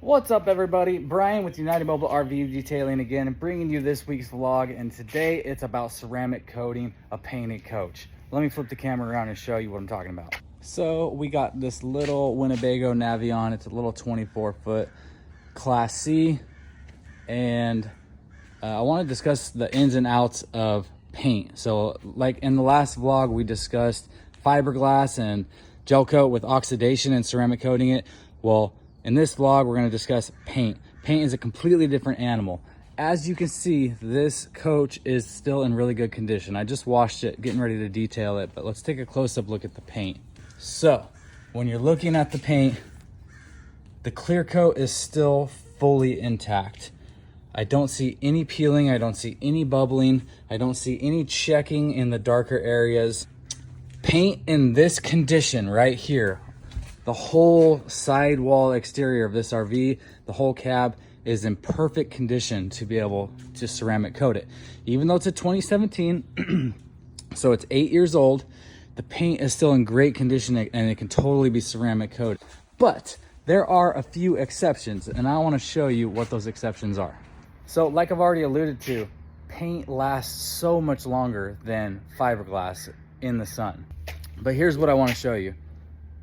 What's up, everybody? Brian with United Mobile RV Detailing again, and bringing you this week's vlog. And today it's about ceramic coating a painted coach. Let me flip the camera around and show you what I'm talking about. So we got this little Winnebago Navion. It's a little 24-foot Class C, and I want to discuss the ins and outs of paint. So like in the last vlog, we discussed fiberglass and gel coat with oxidation and ceramic coating it. Well, in this vlog, we're going to discuss paint. Paint is a completely different animal. As you can see, this coach is still in really good condition. I just washed it, getting ready to detail it, but let's take a close-up look at the paint. So when you're looking at the paint, the clear coat is still fully intact. I don't see any peeling, I don't see any bubbling, I don't see any checking in the darker areas. Paint in this condition right here, the whole sidewall exterior of this RV, the whole cab is in perfect condition to be able to ceramic coat it. Even though it's a 2017, so it's 8 years old, the paint is still in great condition and it can totally be ceramic coated. But there are a few exceptions, and I want to show you what those exceptions are. So like I've already alluded to, paint lasts so much longer than fiberglass in the sun. But here's what I want to show you.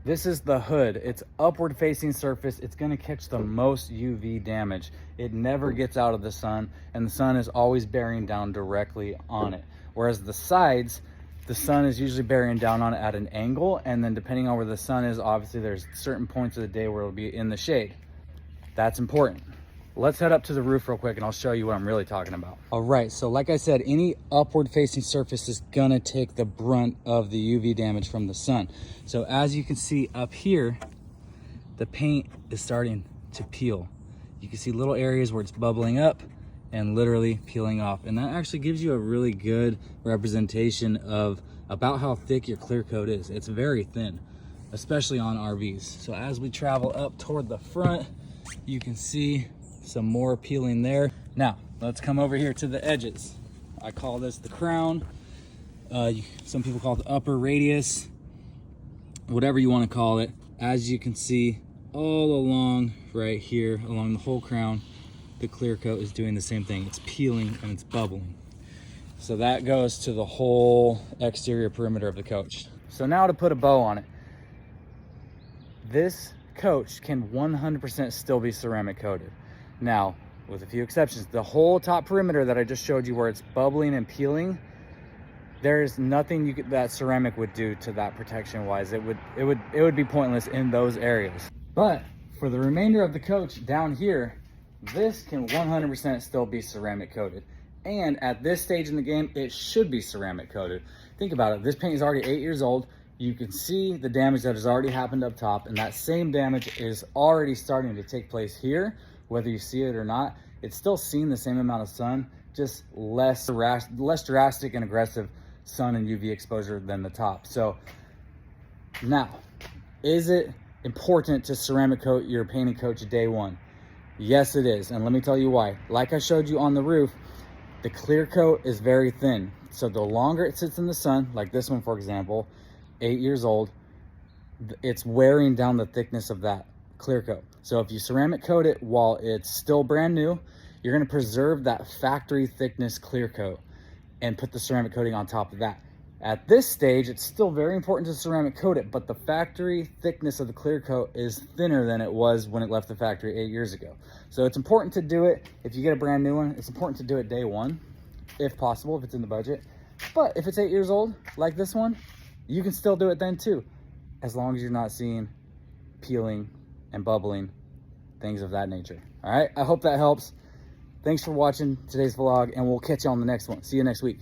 This is the hood. It's upward facing surface. It's going to catch the most UV damage. It never gets out of the sun, and the sun is always bearing down directly on it. Whereas the sides, the sun is usually bearing down on it at an angle, and then depending on where the sun is, obviously there's certain points of the day where it'll be in the shade. That's important. Let's head up to the roof real quick and I'll show you what I'm really talking about. All right, so like I said, any upward facing surface is gonna take the brunt of the UV damage from the sun. So as you can see up here, the paint is starting to peel. You can see little areas where it's bubbling up and literally peeling off. And that actually gives you a really good representation of about how thick your clear coat is. It's very thin, especially on RVs. So as we travel up toward the front, you can see some more peeling there. Now let's come over here to the edges. I call this the crown. Some people call it the upper radius, whatever you want to call it. As you can see, all along right here, along the whole crown, the clear coat is doing the same thing. It's peeling and it's bubbling. So that goes to the whole exterior perimeter of the coach. So now to put a bow on it, this coach can 100% still be ceramic coated. Now, with a few exceptions, the whole top perimeter that I just showed you where it's bubbling and peeling, there's nothing that ceramic would do to that protection wise. It would be pointless in those areas. But for the remainder of the coach down here, this can 100% still be ceramic coated. And at this stage in the game, it should be ceramic coated. Think about it. This paint is already 8 years old. You can see the damage that has already happened up top, and that same damage is already starting to take place here. Whether you see it or not, it's still seeing the same amount of sun, just less drastic and aggressive sun and UV exposure than the top. So now, is it important to ceramic coat your painted coach day one? Yes, it is. And let me tell you why. Like I showed you on the roof, the clear coat is very thin. So the longer it sits in the sun, like this one, for example, 8 years old, it's wearing down the thickness of that clear coat. So if you ceramic coat it while it's still brand new, you're going to preserve that factory thickness clear coat and put the ceramic coating on top of that. At this stage, it's still very important to ceramic coat it, but the factory thickness of the clear coat is thinner than it was when it left the factory 8 years ago. So it's important to do it. If you get a brand new one, it's important to do it day one, if possible, if it's in the budget. But if it's 8 years old, like this one, you can still do it then too, as long as you're not seeing peeling and bubbling, things of that nature. All right, I hope that helps. Thanks for watching today's vlog, and we'll catch you on the next one. See you next week.